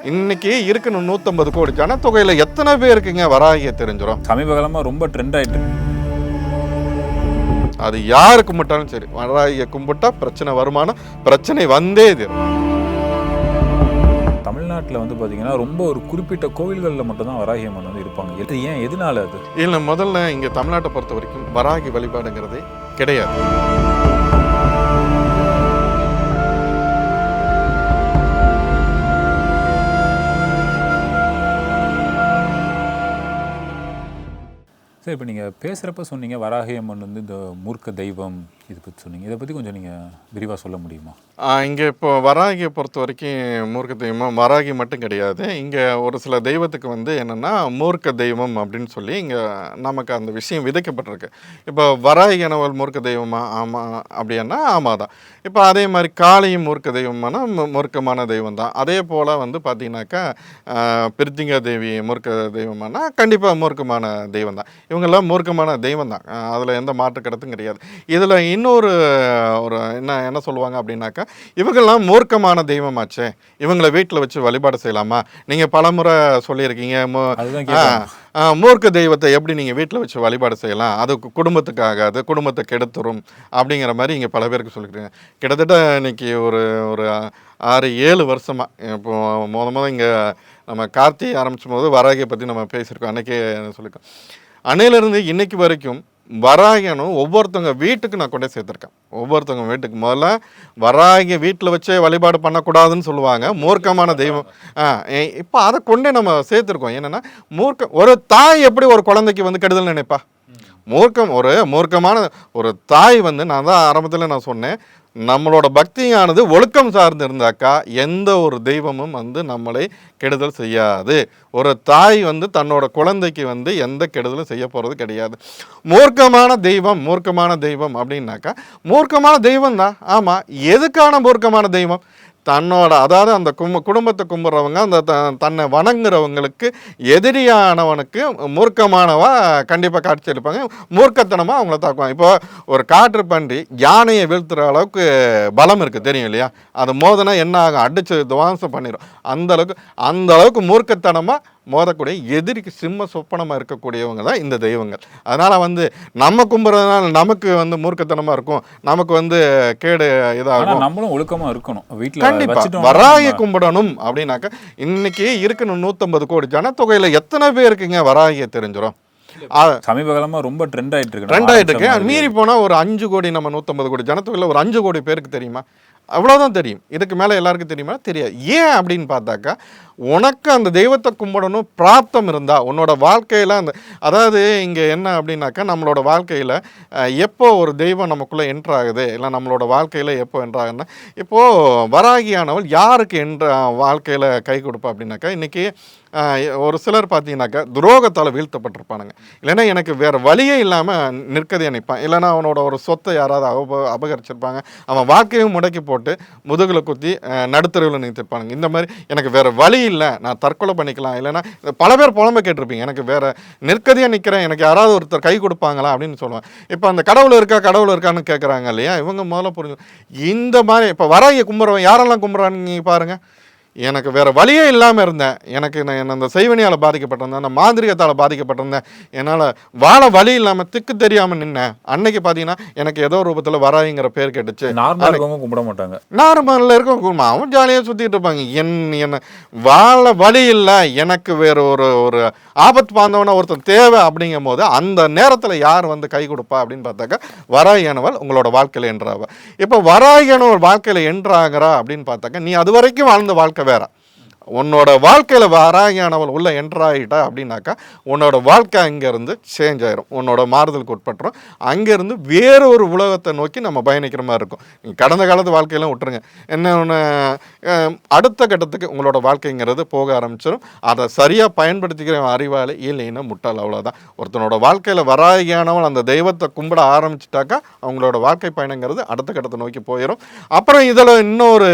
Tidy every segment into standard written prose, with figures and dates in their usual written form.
இன்னைக்கு இருக்குன்னு 150 கோடி ஜனத்தொகையில் எத்தனை பேருக்குங்க வராகிய தெரிஞ்சிடும்? சமீப காலமாக ரொம்ப ட்ரெண்ட் ஆகிட்டு. அது யாரு கும்பிட்டாலும் சரி, வராகிய கும்பிட்டா பிரச்சனை வருமானம் பிரச்சனை வந்தே தீரும். தமிழ்நாட்டில் வந்து பார்த்தீங்கன்னா ரொம்ப ஒரு குறிப்பிட்ட கோவில்களில் மட்டும்தான் வராகி அம்மன் வந்து இருப்பாங்க. இது ஏன், எதனால அது? இல்லை, முதல்ல இங்கே தமிழ்நாட்டை பொறுத்த வரைக்கும் வராகி வழிபாடுங்கிறதே கிடையாது. சரி, இப்போ நீங்கள் பேசுகிறப்ப சொன்னீங்க வராகி அம்மன் வந்து இந்த மூர்க்க தெய்வம் இதை பற்றி சொன்னீங்க. இதை பற்றி கொஞ்சம் நீங்கள் விரிவாக சொல்ல முடியுமா? இங்கே இப்போ வராகியை பொறுத்த வரைக்கும் மூர்க்க தெய்வம் வராகி மட்டும் கிடையாது. இங்கே ஒரு சில தெய்வத்துக்கு வந்து என்னென்னா மூர்க்க தெய்வம் அப்படின்னு சொல்லி இங்கே நமக்கு அந்த விஷயம் விதைக்கப்பட்டிருக்கு. இப்போ வராகி எனவல் மூர்க்க தெய்வமா? ஆமாம் அப்படின்னா ஆமாம் தான். இப்போ அதே மாதிரி காளியும் மூர்க்க தெய்வமானா மூர்க்கமான தெய்வம் தான். அதே போல் வந்து பார்த்திங்கனாக்கா பிரித்திங்கா தேவி மூர்க்க தெய்வமானா கண்டிப்பாக மூர்க்கமான தெய்வம் தான். இவங்கெல்லாம் மூர்க்கமான தெய்வம் தான், அதில் எந்த மாற்று கருத்தும் கிடையாது. இதில் இன்னொரு என்ன சொல்லுவாங்க அப்படின்னாக்கா, இவங்கெல்லாம் மூர்க்கமான தெய்வமாச்சே, இவங்களை வீட்டில் வச்சு வழிபாடு செய்யலாமா? நீங்கள் பலமுறை சொல்லியிருக்கீங்க மூர்க்க தெய்வத்தை எப்படி நீங்கள் வீட்டில் வச்சு வழிபாடு செய்யலாம், அது குடும்பத்துக்காக, அது குடும்பத்தை கெடுத்துரும் அப்படிங்கிற மாதிரி இங்கே பல பேருக்கு சொல்லிக்கிறீங்க. கிட்டத்தட்ட இன்னைக்கு ஒரு 6-7 வருஷமாக இப்போ மொதல் இங்கே நம்ம கார்த்திகை ஆரம்பிச்சும் போது வராகியை பற்றி நம்ம பேசியிருக்கோம். அன்றைக்கே சொல்லியிருக்கோம். அன்னையிலேருந்து இன்னைக்கு வரைக்கும் வராகியனும் ஒவ்வொருத்தவங்க வீட்டுக்கு நான் கொண்டே சேர்த்துருக்கேன். ஒவ்வொருத்தவங்க வீட்டுக்கு முதல்ல வராகிய வீட்டில் வச்சே வழிபாடு பண்ணக்கூடாதுன்னு சொல்லுவாங்க, மூர்க்கமான தெய்வம். இப்போ அதை கொண்டே நம்ம சேர்த்துருக்கோம். என்னென்னா ஒரு தாய் எப்படி ஒரு குழந்தைக்கு வந்து கெடுதல் நினைப்பா? மூர்க்கமான ஒரு தாய் வந்து, நான் தான் ஆரம்பத்தில் நான் சொன்னேன், நம்மளோட பக்தியானது ஒழுக்கம் சார்ந்து இருந்தாக்கா எந்த ஒரு தெய்வமும் வந்து நம்மளை கெடுதல் செய்யாது. ஒரு தாய் வந்து தன்னோட குழந்தைக்கு வந்து எந்த கெடுதலும் செய்ய போகிறது கிடையாது. மூர்க்கமான தெய்வம் அப்படின்னாக்கா மூர்க்கமான தெய்வம் தான். ஆமாம், எதுக்கான மூர்க்கமான தெய்வம்? தன்னோட, அதாவது அந்த குடும்பத்தை கும்பிட்றவங்க, அந்த தன்னை வணங்குறவங்களுக்கு எதிரியானவனுக்கு மூர்க்கமானவா கண்டிப்பாக காட்சி அளிப்பாங்க, மூர்க்கத்தனமாக அவங்கள தாக்குவாங்க. இப்போ ஒரு காற்று பன்றி யானையை வீழ்த்துற அளவுக்கு பலம் இருக்குது, தெரியும் இல்லையா? அது மோதனா என்ன ஆகும்? அடித்து துவாசம் பண்ணிடும். அந்த அளவுக்கு மூர்க்கத்தனமாக மோதக்கூடிய எதிரிக்கு சிம்ம சொப்பனமாக இருக்கக்கூடியவங்க தான் இந்த தெய்வங்கள். அதனால் வந்து நம்ம கும்பிட்றதுனால நமக்கு வந்து மூர்க்கத்தனமாக இருக்கும், நமக்கு வந்து கேடு இதாகும். நம்மளும் ஒழுக்கமாக இருக்கணும் வீட்டில். கண்டிப்பாக வராகி கும்பிடணும் அப்படின்னாக்கா இன்னைக்கு இருக்குன்னு 150 கோடி ஜனத்தொகையில் எத்தனை பேருக்குங்க வராகிய தெரிஞ்சிடும்? சமீப காலமாக ரொம்ப ட்ரெண்ட் ஆகிட்டு இருக்கு. மீறி போனால் ஒரு 5 கோடி, நம்ம 150 கோடி ஜனத்தொகையில் ஒரு 5 கோடி பேருக்கு தெரியுமா? அவ்வளோதான் தெரியும். இதுக்கு மேலே எல்லாருக்கும் தெரியுமா? தெரியாது. ஏன் அப்படின்னு பார்த்தாக்கா, உனக்கு அந்த தெய்வத்தை கும்பிடணும் பிராப்தம் இருந்தால் உன்னோட வாழ்க்கையில் அதாவது இங்கே என்ன அப்படின்னாக்கா, நம்மளோட வாழ்க்கையில் எப்போ ஒரு தெய்வம் நமக்குள்ளே என்ட்ராகுது, இல்லை நம்மளோட வாழ்க்கையில் எப்போ என்ட்ராகுதுன்னா, இப்போது வராகியானவள் யாருக்கு வாழ்க்கையில் கை கொடுப்பா அப்படின்னாக்கா, இன்றைக்கி ஒரு சிலர் பார்த்தீங்கன்னாக்கா துரோகத்தால் வீழ்த்தப்பட்டிருப்பானுங்க. இல்லைன்னா எனக்கு வேறு வழியே இல்லாமல் நிற்கதையை நிற்பான், இல்லைன்னா அவனோட ஒரு சொத்தை யாராவது அபகரிச்சிருப்பாங்க, அவன் வாழ்க்கையும் முடக்கி போட்டு முதுகில் குத்தி நடுத்தருவில் நிறுத்திருப்பானுங்க. இந்த மாதிரி எனக்கு வேறு வழி இல்லை, நான் தற்கொலை பண்ணிக்கலாம், இல்லைன்னா பல பேர் புலம்ப கேட்டிருப்பீங்க, எனக்கு வேறு நிற்கதையாக நிற்கிறேன், எனக்கு யாராவது ஒருத்தர் கை கொடுப்பாங்களா அப்படின்னு சொல்லுவேன். இப்போ அந்த கடவுள் இருக்கான்னு கேட்குறாங்க இல்லையா? இவங்க முதல்ல புரிஞ்சு இந்த மாதிரி இப்போ வராகிய கும்பிட்றவன் யாரெல்லாம் கும்பிட்றான்னு பாருங்கள். எனக்கு வேறு வழியே இல்லாமல் இருந்தேன், நான் அந்த செய்வனியால் பாதிக்கப்பட்டிருந்தேன், அந்த மாந்திரிகத்தால் பாதிக்கப்பட்டிருந்தேன், என்னால் வாழ வழி இல்லாமல் திக்கு தெரியாமல் நின்னேன். அன்னைக்கு பார்த்தீங்கன்னா எனக்கு ஏதோ ரூபத்தில் வராகிங்கிற பேர் கேட்டுச்சு. நார்மலாக கும்பிட மாட்டாங்க, நார்மலில் இருக்கவங்க அவன் ஜாலியாக சுற்றிட்டு இருப்பாங்க. என்ன வாழ வழி இல்லை, எனக்கு வேறு ஒரு ஆபத்து பாந்தவனா ஒருத்தர் தேவை அப்படிங்கும் போது அந்த நேரத்தில் யார் வந்து கை கொடுப்பா அப்படின்னு பார்த்தாக்கா வராகியானவள் உங்களோட வாழ்க்கையில் என்றாவா. இப்போ வராகியானவள் வாழ்க்கையில் என்றாகிறா அப்படின்னு பார்த்தாக்கா, நீ அது வரைக்கும் வாழ்ந்த வாழ்க்கை வேற. உன்னோட வாழ்க்கையில் வராகியானவள் உள்ள என்ட்ராயிட்டா அப்படின்னாக்கா உன்னோட வாழ்க்கை அங்கேருந்து சேஞ்ச் ஆயிரும், உன்னோட மாறுதலுக்கு உட்பட்டுரும். அங்கேருந்து வேறு ஒரு உலகத்தை நோக்கி நம்ம பயணிக்கிற மாதிரி இருக்கும். கடந்த காலத்து வாழ்க்கையெல்லாம் விட்டுருங்க, என்ன ஒன்று அடுத்த கட்டத்துக்கு உங்களோட வாழ்க்கைங்கிறது போக ஆரம்பிச்சிடும். அதை சரியாக பயன்படுத்திக்கிற அறிவாளி இல்லைன்னா முட்டாள், அவ்வளோதான். ஒருத்தனோட வாழ்க்கையில் வராகியானவள் அந்த தெய்வத்தை கும்பிட ஆரம்பிச்சிட்டாக்கா அவங்களோட வாழ்க்கை பயணங்கிறது அடுத்த கட்டத்தை நோக்கி போயிடும். அப்புறம் இதில் இன்னொரு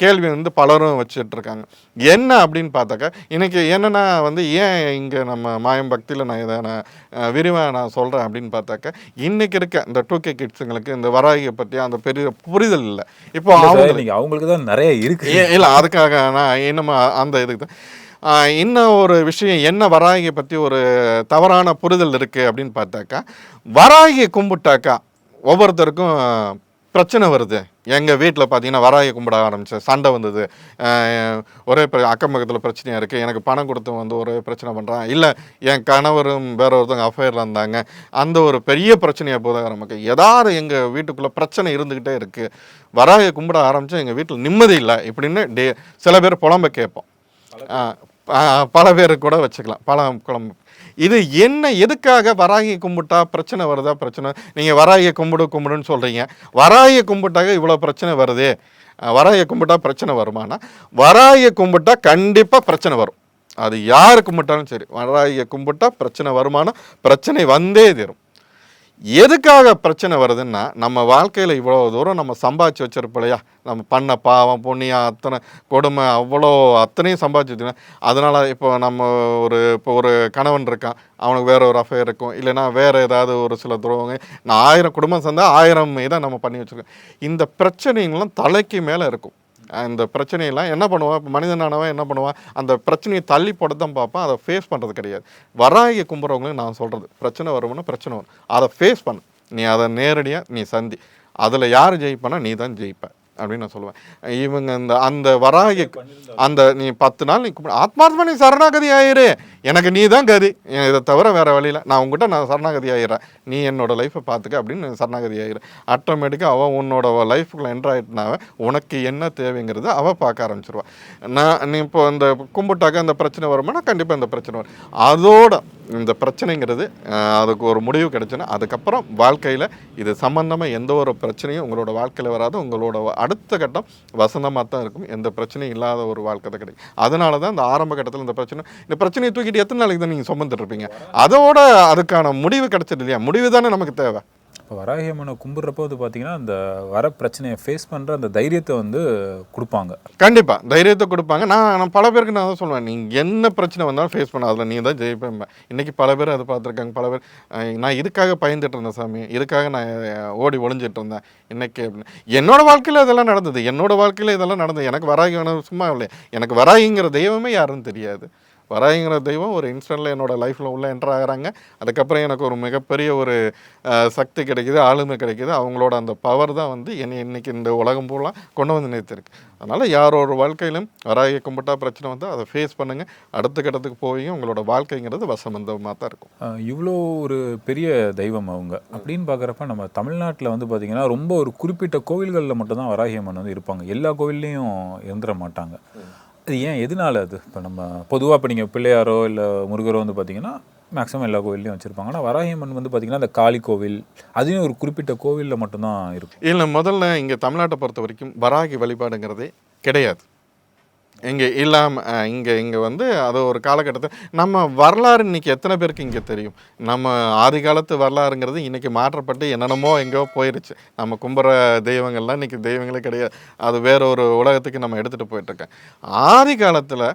கேள்வி வந்து பலரும் வச்சுட்டு இருக்காங்க, என்ன அப்படின்னு பார்த்தாக்கா இன்னைக்கு என்னென்னா வந்து ஏன் இங்கே நம்ம மாயம் பக்தியில் நான் இதை விரிவாக நான் சொல்கிறேன் அப்படின்னு பார்த்தாக்கா இன்றைக்கி இருக்க இந்த 2K கிட்ஸுங்களுக்கு இந்த வராகியை பற்றி அந்த பெரிய புரிதல் இல்லை. இப்போ அவங்களுக்கு தான் நிறைய இருக்குது. இல்லை அதுக்காக நான் இன்னும் அந்த இதுக்கு தான் இன்னும் ஒரு விஷயம் என்ன வராகியை பற்றி ஒரு தவறான புரிதல் இருக்குது அப்படின்னு பார்த்தாக்கா வராகியை கும்பிட்டாக்கா ஒவ்வொருத்தருக்கும் பிரச்சனை வருது. எங்கள் வீட்டில் பார்த்தீங்கன்னா வராகியை கும்பிட ஆரம்பித்தேன், சண்டை வந்தது, ஒரே அக்கம் பக்கத்தில் பிரச்சனையாக இருக்குது, எனக்கு பணம் கொடுத்து வந்து ஒரே பிரச்சனை பண்ணுறான், இல்லை என் கணவரும் வேற ஒருத்தவங்க அஃபேரில் இருந்தாங்க, அந்த ஒரு பெரிய பிரச்சனையாக போதாக நமக்கு ஏதாவது எங்கள் வீட்டுக்குள்ளே பிரச்சனை இருந்துக்கிட்டே இருக்குது, வராகியை கும்பிட ஆரம்பித்தா எங்கள் வீட்டில் நிம்மதி இல்லை இப்படின்னு சில பேர் புலம்ப கேட்போம். பல பேர் கூட வச்சுக்கலாம் குழம்பு. இது என்ன எதுக்காக வராகியை கும்பிட்டா பிரச்சனை வருதா? பிரச்சனை நீங்கள் வராகியை கும்பிடுன்னு சொல்கிறீங்க, வராகியை கும்பிட்டாக இவ்வளோ பிரச்சனை வருது, வராகியை கும்பிட்டா பிரச்சனை வருமானா? வராகியை கும்பிட்டா கண்டிப்பாக பிரச்சனை வரும். அது யார் கும்பிட்டாலும் சரி, வராகியை கும்பிட்டா பிரச்சனை வருமானா பிரச்சனை வந்தே தீரும். எதுக்காக பிரச்சனை வருதுன்னா நம்ம வாழ்க்கையில் இவ்வளோ தூரம் நம்ம சம்பாதிச்சு வச்சிருப்போம் இல்லையா, நம்ம பண்ண பாவம் புண்ணியம் அத்தனை கொடுமை அத்தனையும் சம்பாதிச்சு வச்சுக்கணும். அதனால் இப்போ நம்ம ஒரு கணவன் இருக்கான், அவனுக்கு வேற ஒரு அஃபேர் இருக்கும், இல்லைன்னா வேறு ஏதாவது ஒரு சில துரோகங்க, நான் 1000 குடும்பம் சேர்ந்தால் 1000 இதை நம்ம பண்ணி வச்சுருக்கோம். இந்த பிரச்சனைகள்லாம் தலைக்கு மேலே இருக்கும். இந்த பிரச்சனையெல்லாம் என்ன பண்ணுவான், இப்போ மனிதனானவன் என்ன பண்ணுவான், அந்த பிரச்சனையை தள்ளி போட தான் பார்ப்பான், அதை ஃபேஸ் பண்ணுறது கிடையாது. வராகியை கும்பிட்றவங்களுக்கு நான் சொல்கிறது, பிரச்சனை வரும்னா பிரச்சனை வரும், அதை ஃபேஸ் பண்ணு, நீ அதை நேரடியாக நீ சந்தி, அதில் யார் ஜெயிப்பானா நீ தான் ஜெயிப்ப அப்படின்னு நான் சொல்லுவேன். இவங்க அந்த வராகி அந்த நீ 10 நாள் நீ ஆத்மார்த்தமாக நீ சரணாகதி ஆயிரு, எனக்கு நீ தான் கதி, இதை தவிர வேறு வழியில் நான் உங்ககிட்ட நான் சரணாகதி ஆயிடுறேன், நீ என்னோடய லைஃப்பை பார்த்துக்க அப்படின்னு சரணாகதி ஆயிரு. ஆட்டோமேட்டிக்காக அவன் உன்னோட லைஃபுக்குள்ள என்ட்ரு ஆகிட்டுனாவே உனக்கு என்ன தேவைங்கிறது அவள் பார்க்க ஆரம்பிச்சிருவான். நீ இப்போ இந்த கும்பிட்டாக்க அந்த பிரச்சனை வருமானா கண்டிப்பாக இந்த பிரச்சனை வரும். அதோட இந்த பிரச்சனைங்கிறது அதுக்கு ஒரு முடிவு கிடைச்சுன்னா அதுக்கப்புறம் வாழ்க்கையில் இது சம்மந்தமாக எந்த ஒரு பிரச்சனையும் உங்களோட வாழ்க்கையில் வராது. உங்களோட அடுத்த கட்டம் வசந்தமாக தான் இருக்கும், எந்த பிரச்சனையும் இல்லாத ஒரு வாழ்க்கை தான் கிடைக்கும். அதனால தான் இந்த ஆரம்ப கட்டத்தில் இந்த பிரச்சனையை தூக்கிட்டு எத்தனை நாளைக்கு தான் நீங்கள் சுமந்துட்டு இருப்பீங்க? அதோட அதுக்கான முடிவு கிடைச்சது இல்லையா, முடிவு தானே நமக்கு தேவை. இப்போ வராகி அம்மனை கும்பிட்றப்போ வந்து பார்த்தீங்கன்னா அந்த வர பிரச்சனையை ஃபேஸ் பண்ணுற அந்த தைரியத்தை வந்து கொடுப்பாங்க. கண்டிப்பாக தைரியத்தை கொடுப்பாங்க. நான் பல பேருக்கு நான் தான் சொல்லுவேன், நீங்கள் என்ன பிரச்சனை வந்தாலும் ஃபேஸ் பண்ண, அதில் நீ தான் ஜெயிப்பேன். இன்றைக்கி பல பேர் அதை பார்த்துருக்காங்க. பல பேர் நான் இதுக்காக பயந்துட்டு இருந்தேன் சாமி, இதுக்காக நான் ஓடி ஒளிஞ்சிட்டு இருந்தேன் இன்றைக்கி அப்படின்னு. என்னோடய வாழ்க்கையில் இதெல்லாம் நடந்தது, என்னோடய வாழ்க்கையில் இதெல்லாம் நடந்தது. எனக்கு வராகி வேணும் சும்மா இல்லை, எனக்கு வராகிங்கிற தெய்வமே யாருன்னு தெரியாது. வராகிங்கிற தெய்வம் ஒரு இன்ஸ்டன்ட்டில் என்னோடய லைஃப்பில் உள்ள என்ட்ரு ஆகிறாங்க. அதுக்கப்புறம் எனக்கு ஒரு மிகப்பெரிய ஒரு சக்தி கிடைக்கிது, ஆளுமை கிடைக்கிது. அவங்களோட அந்த பவர் தான் வந்து என்னை இன்றைக்கி இந்த உலகம் பூரா கொண்டு வந்து நிறுத்திருக்கு. அதனால் யாரோட வாழ்க்கையிலும் வராகியை கும்பிட்டா பிரச்சனை வந்து அதை ஃபேஸ் பண்ணுங்கள், அடுத்த கட்டத்துக்கு போவீங்க, உங்களோட வாழ்க்கைங்கிறது வசமந்தமாக தான் இருக்கும். இவ்வளோ ஒரு பெரிய தெய்வம் அவங்க அப்படின்னு பார்க்குறப்ப நம்ம தமிழ்நாட்டில் வந்து பார்த்திங்கன்னா ரொம்ப ஒரு குறிப்பிட்ட கோவில்களில் மட்டும்தான் வராகி அம்மன் வந்து இருப்பாங்க, எல்லா கோவில்லையும் இருந்துட மாட்டாங்க. அது ஏன், எதனால? அது இப்போ நம்ம பொதுவாக இப்போ நீங்கள் பிள்ளையாரோ இல்லை முருகரோ வந்து பார்த்தீங்கன்னா மேக்ஸிமம் எல்லா கோவில்லையும் வச்சுருப்பாங்க. ஆனால் வராகி அம்மன் வந்து பார்த்திங்கன்னா அந்த காளி கோவில் அதுவும் ஒரு குறிப்பிட்ட கோவிலில் மட்டும்தான் இருக்கும். இல்லை, முதல்ல இங்கே தமிழ்நாட்டை பொறுத்த வரைக்கும் வராகி வழிபாடுங்கிறதே கிடையாது. இங்கே இல்லாமல் இங்கே வந்து அது ஒரு காலகட்டத்தில் நம்ம வரலாறு இன்றைக்கி எத்தனை பேருக்கு இங்கே தெரியும்? நம்ம ஆதி காலத்து வரலாறுங்கிறது இன்றைக்கி மாற்றப்பட்டு என்னென்னமோ எங்கேயோ போயிடுச்சு. நம்ம கும்புற தெய்வங்கள்லாம் இன்றைக்கி தெய்வங்களே கிடையாது, அது வேற ஒரு உலகத்துக்கு நம்ம எடுத்துகிட்டு போயிட்டுருக்கேன். ஆதி காலத்தில்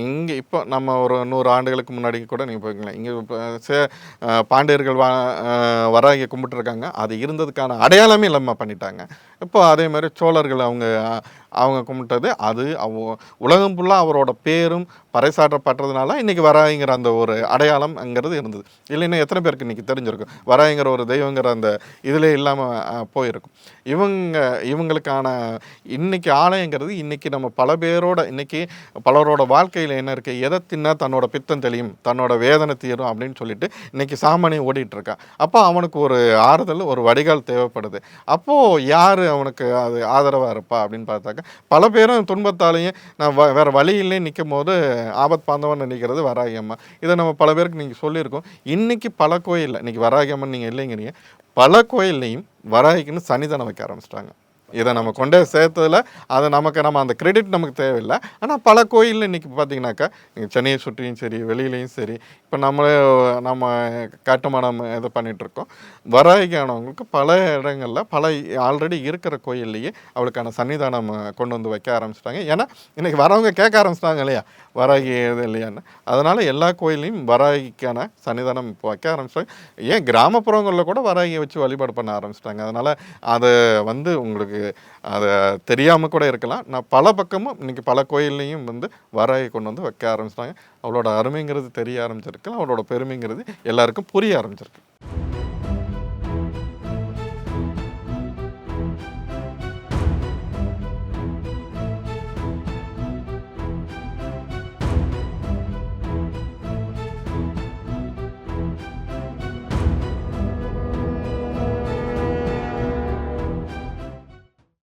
இங்கே இப்போ நம்ம ஒரு 100 ஆண்டுகளுக்கு முன்னாடி கூட நீங்கள் போய்க்கலாம், இங்கே இப்போ பாண்டியர்கள் வராகி கும்பிட்டுருக்காங்க, அது இருந்ததுக்கான அடையாளமே இல்லாமல் பண்ணிட்டாங்க. இப்போ அதே மாதிரி சோழர்கள் அவங்க கும்பிட்டது அது உலகம் ஃபுல்லாக அவரோட பேரும் பறைசாற்றப்பட்டதுனால இன்றைக்கி வராகிங்கிற அந்த ஒரு அடையாளம்ங்கிறது இருந்தது. இல்லைன்னா எத்தனை பேருக்கு இன்றைக்கி தெரிஞ்சிருக்கும் வராகிங்கிற ஒரு தெய்வங்கிற அந்த இதிலே இல்லாமல் போயிருக்கும். இவங்களுக்கான இன்றைக்கி ஆலயங்கிறது இன்றைக்கி நம்ம பல பேரோட இன்றைக்கி பலரோட வாழ்க்கையில் என்ன இருக்குது, எதை தின்னா தன்னோட பித்தம் தெளியும், தன்னோட வேதனை தீரும் அப்படின்னு சொல்லிட்டு இன்றைக்கி சாமானியம் ஓடிட்டுருக்கான். அப்போ அவனுக்கு ஒரு ஆறுதல், ஒரு வடிகால் தேவைப்படுது. அப்போது யார் அவனுக்கு அது ஆதரவாக இருப்பா அப்படின்னு பார்த்தாக்க பல பேரும் துன்பத்தாலேயும் நான் வேறு வழியிலே நிற்கும் போது ஆபத் பாந்தவன் நினைக்கிறது வராகி அம்மன். இதை நம்ம பல பேருக்கு நீங்கள் சொல்லியிருக்கோம். இன்றைக்கி பல கோயிலில் இன்றைக்கி வராகி அம்மன் நீங்கள் இல்லைங்கிறீங்க, பல கோயில்லையும் வராகிக்குன்னு சன்னிதானம் வைக்க ஆரம்பிச்சிட்டாங்க. இதை நம்ம கொண்டே சேர்த்ததில் அதை நம்ம அந்த கிரெடிட் நமக்கு தேவையில்லை. ஆனால் பல கோயிலில் இன்றைக்கி பார்த்தீங்கன்னாக்கா சென்னையை சுற்றியும் சரி வெளியிலையும் சரி இப்போ நம்ம கட்டுமானம் இதை பண்ணிகிட்ருக்கோம். வராகிக்கானவங்களுக்கு பல இடங்களில் பல ஆல்ரெடி இருக்கிற கோயில்லையே அவளுக்கான சன்னிதானம் கொண்டு வந்து வைக்க ஆரம்பிச்சிட்டாங்க. ஏன்னா இன்றைக்கி வரவங்க கேட்க ஆரம்பிச்சிட்டாங்க இல்லையா வராகி எது இல்லையான்னு. அதனால் எல்லா கோயிலையும் வராகிக்கான சன்னிதானம் இப்போ வைக்க ஆரம்பிச்சிட்டாங்க. ஏன் கிராமப்புறங்களில் கூட வராகியை வச்சு வழிபாடு பண்ண ஆரம்பிச்சிட்டாங்க. அதனால் அதை உங்களுக்கு அதை தெரியாமல் கூட இருக்கலாம். நான் பல பக்கமும் இன்றைக்கி பல கோயில்லையும் வராகி கொண்டு வந்து வைக்க ஆரம்பிச்சிட்டாங்க. அவளோட அருமைங்கிறது தெரிய ஆரம்பிச்சிருக்கு, அவளோட பெருமைங்கிறது எல்லாருக்கும் புரிய ஆரம்பிச்சிருக்கு.